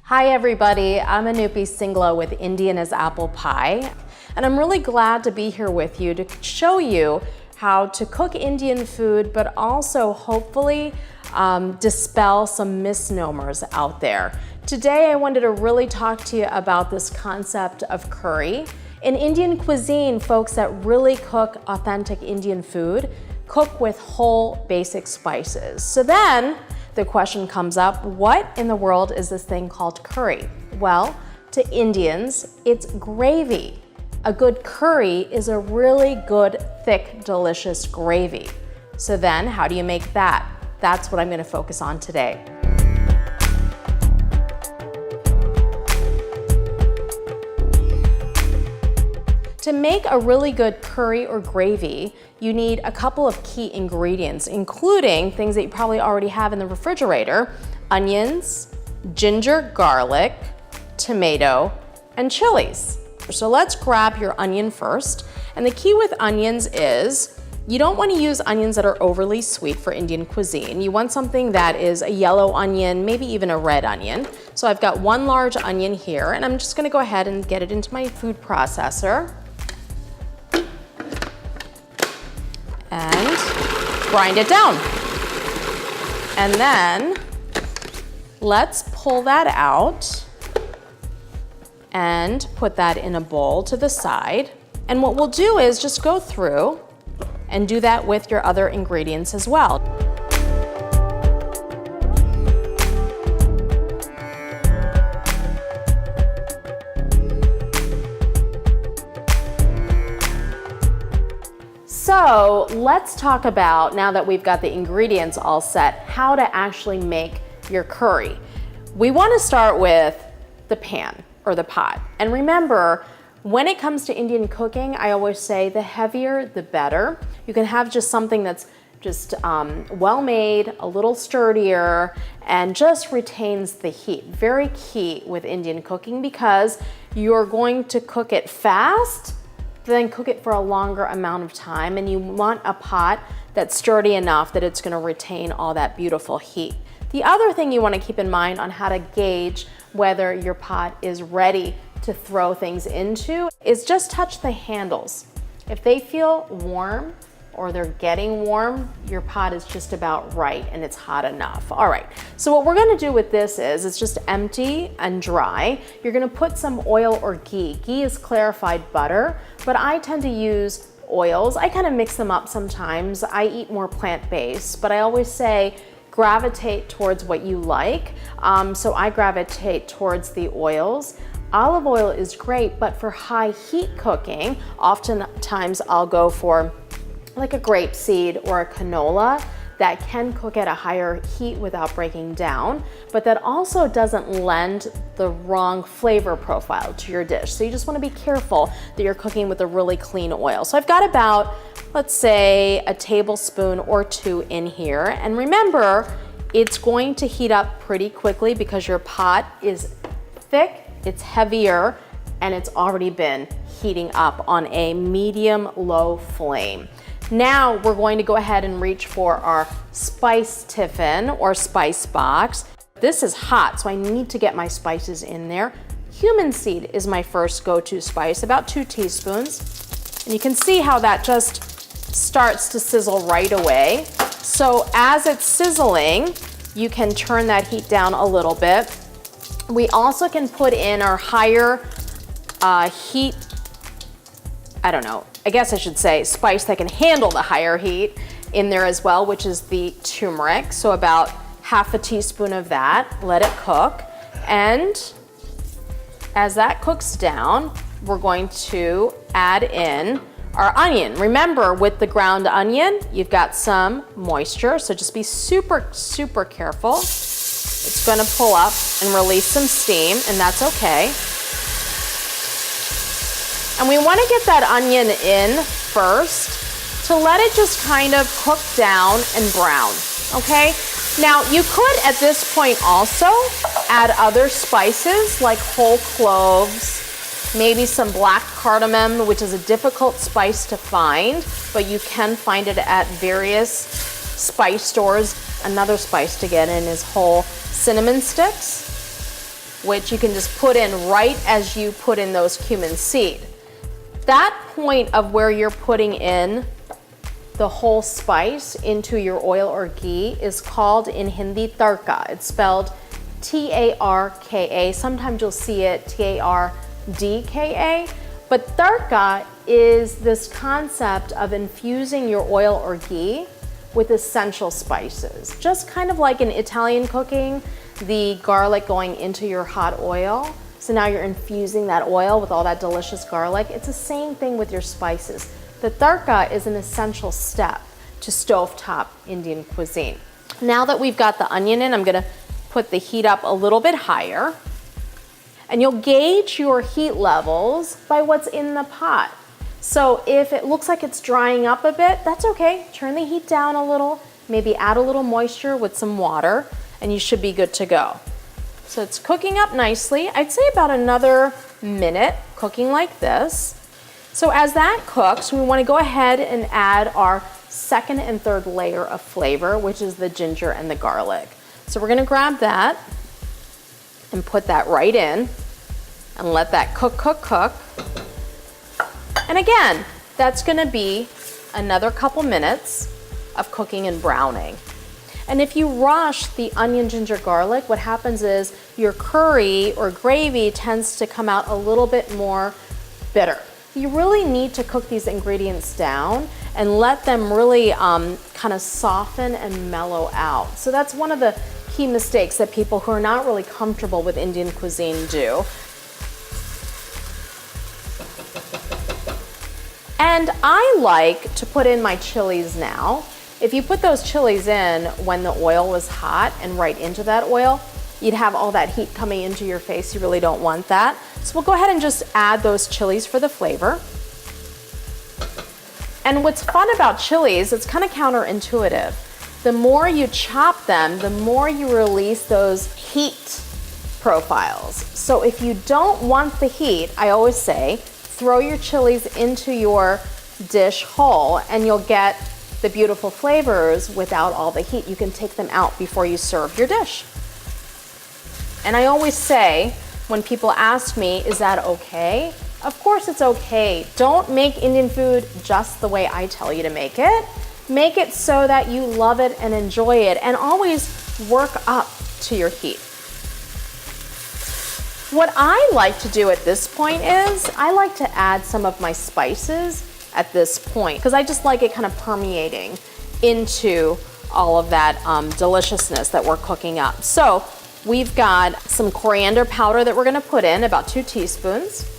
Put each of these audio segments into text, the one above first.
Hi everybody, I'm Anupy Singla with Indian as Apple Pie, and I'm really glad to be here with you to show you how to cook Indian food, but also hopefully dispel some misnomers out there. Today I wanted to really talk to you about this concept of curry. In Indian cuisine, folks that really cook authentic Indian food cook with whole basic spices. So then the question comes up, what in the world is this thing called curry? Well, to Indians, it's gravy. A good curry is a really good, thick, delicious gravy. So then, how do you make that? That's what I'm going to focus on today. To make a really good curry or gravy, you need a couple of key ingredients, including things that you probably already have in the refrigerator: onions, ginger, garlic, tomato, and chilies. So let's grab your onion first. And the key with onions is you don't want to use onions that are overly sweet for Indian cuisine. You want something that is a yellow onion, maybe even a red onion. So I've got one large onion here, and I'm just going to go ahead and get it into my food processor and grind it down. And then let's pull that out and put that in a bowl to the side. And what we'll do is just go through and do that with your other ingredients as well. So let's talk about, now that we've got the ingredients all set, how to actually make your curry. We want to start with the pan or the pot. And remember, when it comes to Indian cooking, I always say the heavier, the better. You can have just something that's just well-made, a little sturdier, and just retains the heat. Very key with Indian cooking because you're going to cook it fast, then cook it for a longer amount of time, and you want a pot that's sturdy enough that it's going to retain all that beautiful heat. The other thing you want to keep in mind on how to gauge whether your pot is ready to throw things into is just touch the handles. If they feel warm or they're getting warm, your pot is just about right and it's hot enough. All right, so what we're gonna do with this is it's just empty and dry. You're gonna put some oil or ghee. Ghee is clarified butter, but I tend to use oils. I kind of mix them up sometimes. I eat more plant-based, but I always say gravitate towards what you like. So I gravitate towards the oils. Olive oil is great, but for high heat cooking, oftentimes I'll go for like a grapeseed or a canola that can cook at a higher heat without breaking down, but that also doesn't lend the wrong flavor profile to your dish. So you just want to be careful that you're cooking with a really clean oil. So I've got about, let's say, a tablespoon or two in here. And remember, it's going to heat up pretty quickly because your pot is thick, it's heavier, and it's already been heating up on a medium-low flame. Now we're going to go ahead and reach for our spice tiffin or spice box. This is hot, so I need to get my spices in there. Cumin seed is my first go-to spice, about 2 teaspoons. And you can see how that just starts to sizzle right away. So as it's sizzling, you can turn that heat down a little bit. We also can put in our higher heat, I guess I should say spice that can handle the higher heat in there as well, which is the turmeric. So about half a teaspoon of that, let it cook. And as that cooks down, we're going to add in our onion. Remember, with the ground onion, you've got some moisture, so just be super, super careful. It's gonna pull up and release some steam, and that's okay. And we wanna get that onion in first to let it just kind of cook down and brown, okay? Now, you could, at this point also, add other spices like whole cloves, maybe some black cardamom, which is a difficult spice to find, but you can find it at various spice stores. Another spice to get in is whole cinnamon sticks. which you can just put in right as you put in those cumin seed. That point of where you're putting in the whole spice into your oil or ghee is called in Hindi tarka. It's spelled T-A-R-K-A. Sometimes you'll see it T-A-R-D-K-A. But tarka is this concept of infusing your oil or ghee with essential spices. Just kind of like in Italian cooking, the garlic going into your hot oil. So now you're infusing that oil with all that delicious garlic. It's the same thing with your spices. The tarka is an essential step to stovetop Indian cuisine. Now that we've got the onion in, I'm gonna put the heat up a little bit higher. And you'll gauge your heat levels by what's in the pot. So if it looks like it's drying up a bit, that's okay. Turn the heat down a little, maybe add a little moisture with some water, and you should be good to go. So it's cooking up nicely. I'd say about another minute cooking like this. So as that cooks, we want to go ahead and add our second and third layer of flavor, which is the ginger and the garlic. So we're going to grab that and put that right in and let that cook, cook, cook. And again, that's going to be another couple minutes of cooking and browning. And if you rush the onion, ginger, garlic, what happens is your curry or gravy tends to come out a little bit more bitter. You really need to cook these ingredients down and let them really kind of soften and mellow out. So that's one of the key mistakes that people who are not really comfortable with Indian cuisine do. And I like to put in my chilies now. If you put those chilies in when the oil was hot and right into that oil, you'd have all that heat coming into your face. You really don't want that. So we'll go ahead and just add those chilies for the flavor. And what's fun about chilies, it's kind of counterintuitive. The more you chop them, the more you release those heat profiles. So if you don't want the heat, I always say, throw your chilies into your dish whole and you'll get the beautiful flavors without all the heat. You can take them out before you serve your dish. And I always say, when people ask me, is that okay? Of course it's okay. Don't make Indian food just the way I tell you to make it. Make it so that you love it and enjoy it, and always work up to your heat. What I like to do at this point is, I like to add some of my spices at this point, because I just like it kind of permeating into all of that deliciousness that we're cooking up. So we've got some coriander powder that we're gonna put in, about 2 teaspoons.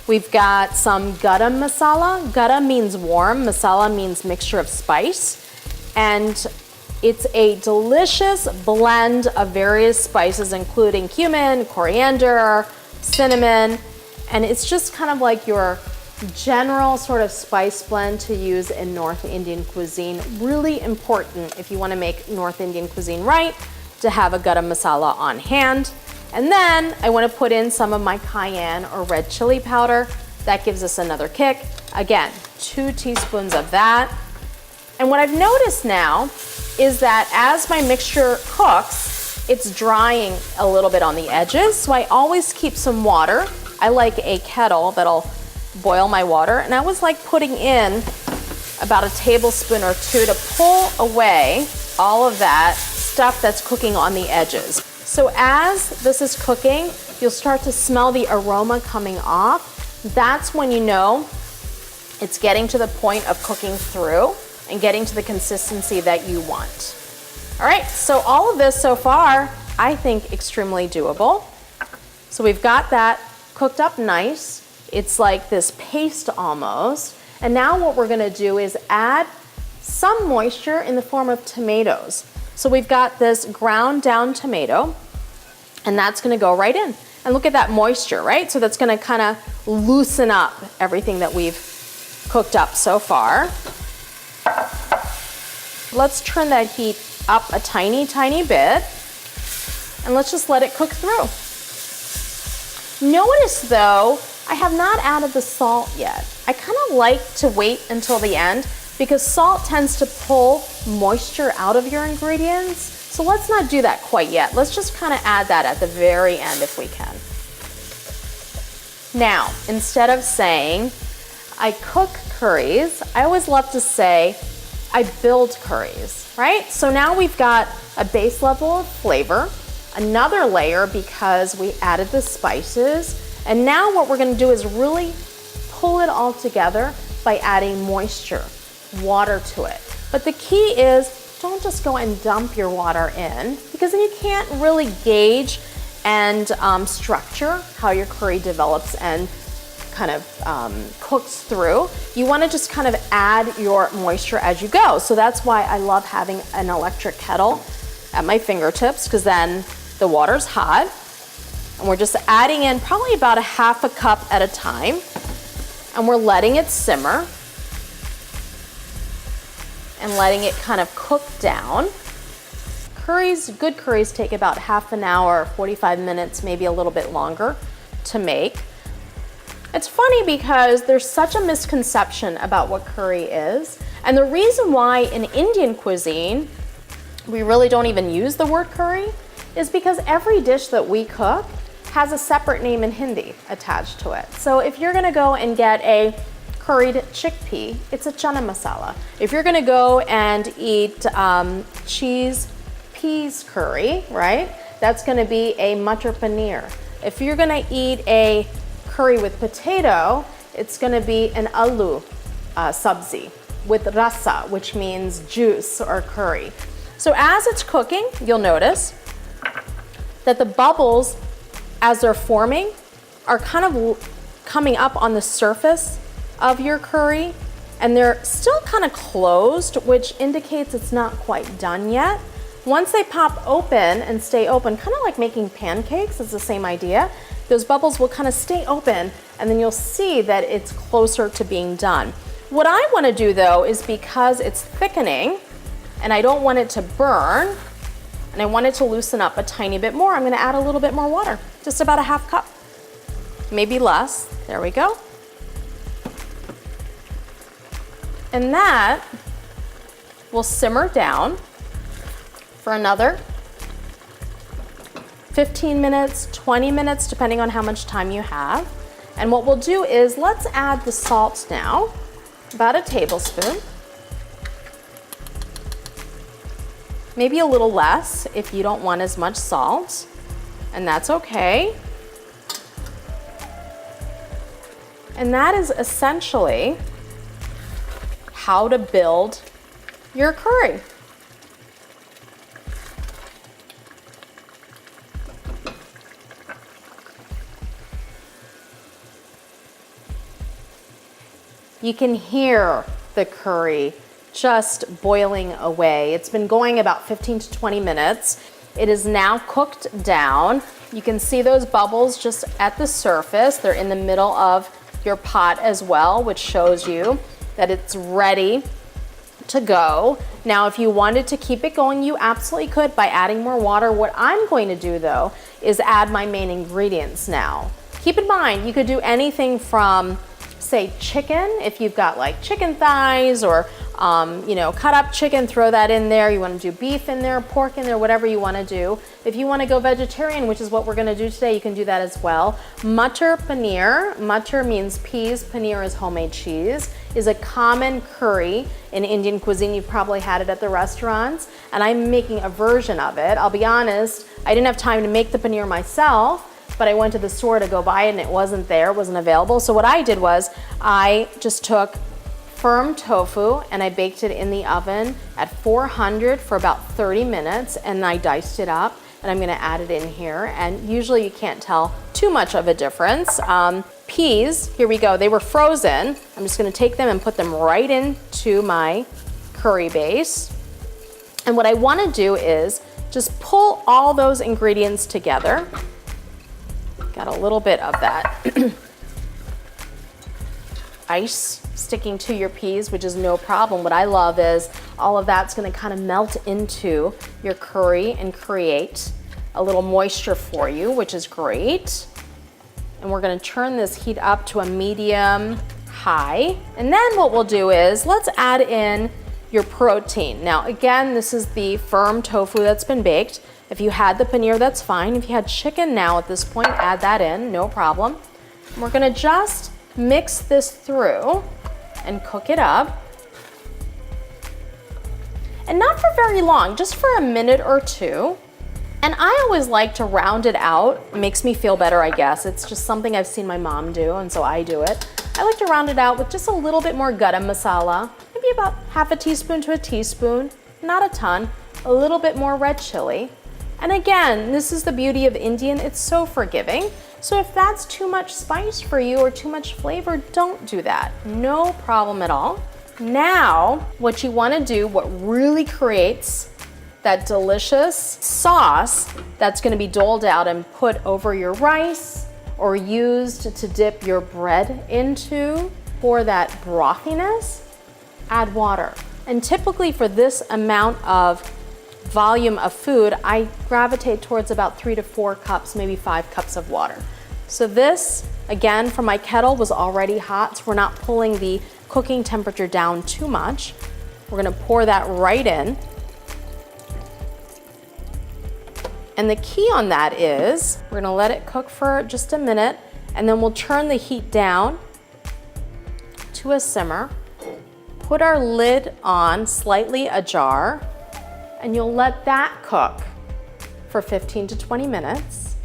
We've got some garam masala. Garam means warm, masala means mixture of spice. And it's a delicious blend of various spices, including cumin, coriander, cinnamon, and it's just kind of like your general sort of spice blend to use in North Indian cuisine. Really important if you want to make North Indian cuisine right, to have a garam masala on hand. And then I want to put in some of my cayenne or red chili powder. That gives us another kick. Again, 2 teaspoons of that. And what I've noticed now is that as my mixture cooks, it's drying a little bit on the edges. So I always keep some water. I like a kettle that'll boil my water. And I was like putting in about a tablespoon or 2 to pull away all of that stuff that's cooking on the edges. So as this is cooking, you'll start to smell the aroma coming off. That's when you know it's getting to the point of cooking through and getting to the consistency that you want. All right, so all of this so far, I think extremely doable. So we've got that cooked up nice. It's like this paste almost. And now what we're gonna do is add some moisture in the form of tomatoes. So we've got this ground down tomato, and that's gonna go right in. And look at that moisture, right? So that's gonna kind of loosen up everything that we've cooked up so far. Let's turn that heat up a tiny, tiny bit, and let's just let it cook through. Notice though, I have not added the salt yet. I kind of like to wait until the end because salt tends to pull moisture out of your ingredients. So let's not do that quite yet. Let's just kind of add that at the very end if we can. Now, instead of saying, I cook curries, I always love to say, I build curries, right? So now we've got a base level of flavor, another layer because we added the spices, and now what we're gonna do is really pull it all together by adding moisture, water to it. But the key is, don't just go and dump your water in, because then you can't really gauge and structure how your curry develops and kind of cooks through. You want to just kind of add your moisture as you go. So that's why I love having an electric kettle at my fingertips, because then the water's hot and we're just adding in probably about a half a cup at a time, and we're letting it simmer and letting it kind of cook down. Curries, good curries take about half an hour, 45 minutes, maybe a little bit longer to make. It's funny because there's such a misconception about what curry is. And the reason why in Indian cuisine, we really don't even use the word curry is because every dish that we cook has a separate name in Hindi attached to it. So if you're gonna go and get a curried chickpea, it's a chana masala. If you're gonna go and eat cheese peas curry, right? That's gonna be a matar paneer. If you're gonna eat a curry with potato, it's gonna be an ALOO SABZI with rasa, which means juice or curry. So as it's cooking, you'll notice that the bubbles, as they're forming, are kind of coming up on the surface of your curry, and they're still kind of closed, which indicates it's not quite done yet. Once they pop open and stay open, kind of like making pancakes, it's the same idea. Those bubbles will kind of stay open, and then you'll see that it's closer to being done. What I want to do though is, because it's thickening and I don't want it to burn and I want it to loosen up a tiny bit more, I'm going to add a little bit more water, just about a half cup, maybe less. There we go. And that will simmer down for another 15 minutes, 20 minutes, depending on how much time you have. And what we'll do is, let's add the salt now, about a tablespoon. Maybe a little less if you don't want as much salt, and that's okay. And that is essentially how to build your curry. You can hear the curry just boiling away. It's been going about 15 to 20 minutes. It is now cooked down. You can see those bubbles just at the surface. They're in the middle of your pot as well, which shows you that it's ready to go. Now, if you wanted to keep it going, you absolutely could by adding more water. What I'm going to do though is add my main ingredients now. Keep in mind, you could do anything from, say, chicken, if you've got like chicken thighs or you know, cut up chicken, throw that in there. You want to do beef in there, pork in there, whatever you want to do. If you want to go vegetarian, which is what we're going to do today, you can do that as well. Matar paneer, matar means peas, paneer is homemade cheese, is a common curry in Indian cuisine. You've probably had it at the restaurants, and I'm making a version of it. I'll be honest, I didn't have time to make the paneer myself, but I went to the store to go buy it and it wasn't there, it wasn't available. So what I did was I just took firm tofu and I baked it in the oven at 400 for about 30 minutes, and I diced it up, and I'm gonna add it in here. And usually you can't tell too much of a difference. Peas, here we go, they were frozen. I'm just gonna take them and put them right into my curry base. And what I wanna do is just pull all those ingredients together. Got a little bit of that ice sticking to your peas, which is no problem. What I love is all of that's gonna kind of melt into your curry and create a little moisture for you, which is great. And we're gonna turn this heat up to a medium high. And then what we'll do is, let's add in your protein. Now again, this is the firm tofu that's been baked. If you had the paneer, that's fine. If you had chicken now at this point, add that in, no problem. We're gonna just mix this through and cook it up. And not for very long, just for a minute or two. And I always like to round it out. It makes me feel better, I guess. It's just something I've seen my mom do, and so I do it. I like to round it out with just a little bit more garam masala, maybe about half a teaspoon to a teaspoon, not a ton, a little bit more red chili. And again, this is the beauty of Indian, it's so forgiving. So if that's too much spice for you or too much flavor, don't do that. No problem at all. Now, what you wanna do, what really creates that delicious sauce that's gonna be doled out and put over your rice or used to dip your bread into for that brothiness, add water. And typically for this amount of volume of food, I gravitate towards about 3 to 4 cups, maybe 5 cups of water. So this, again, from my kettle was already hot, so we're not pulling the cooking temperature down too much. We're gonna pour that right in. And the key on that is, we're gonna let it cook for just a minute, and then we'll turn the heat down to a simmer, put our lid on slightly ajar, and you'll let that cook for 15 to 20 minutes.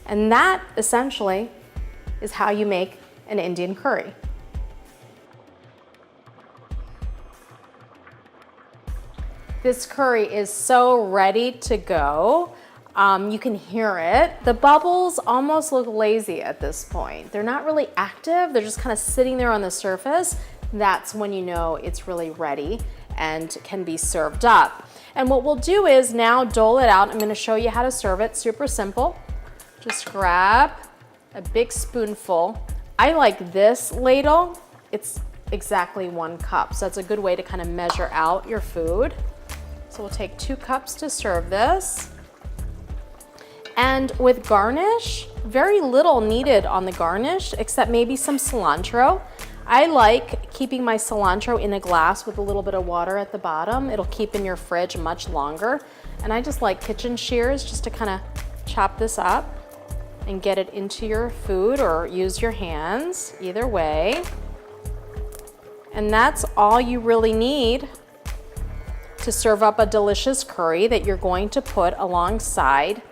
And that essentially is how you make an Indian curry. This curry is so ready to go. You can hear it. The bubbles almost look lazy at this point. They're not really active, they're just kind of sitting there on the surface. That's when you know it's really ready and can be served up. And what we'll do is now dole it out. I'm gonna show you how to serve it, super simple. Just grab a big spoonful. I like this ladle. It's exactly 1 cup, so that's a good way to kind of measure out your food. So we'll take 2 cups to serve this. And with garnish, very little needed on the garnish, except maybe some cilantro. I like keeping my cilantro in a glass with a little bit of water at the bottom. It'll keep in your fridge much longer. And I just like kitchen shears just to kind of chop this up and get it into your food, or use your hands, either way. And that's all you really need to serve up a delicious curry that you're going to put alongside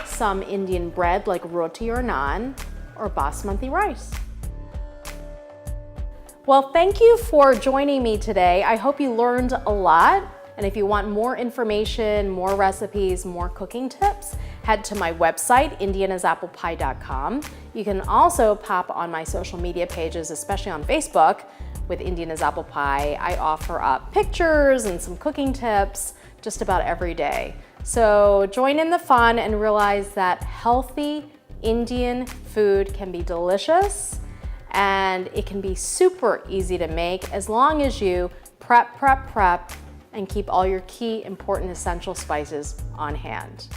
some Indian bread like roti or naan or basmati rice. Well, thank you for joining me today. I hope you learned a lot. And if you want more information, more recipes, more cooking tips, head to my website, indianasapplepie.com. You can also pop on my social media pages, especially on Facebook with Indian as Apple Pie. I offer up pictures and some cooking tips just about every day. So join in the fun and realize that healthy Indian food can be delicious, and it can be super easy to make as long as you prep, and keep all your key important essential spices on hand.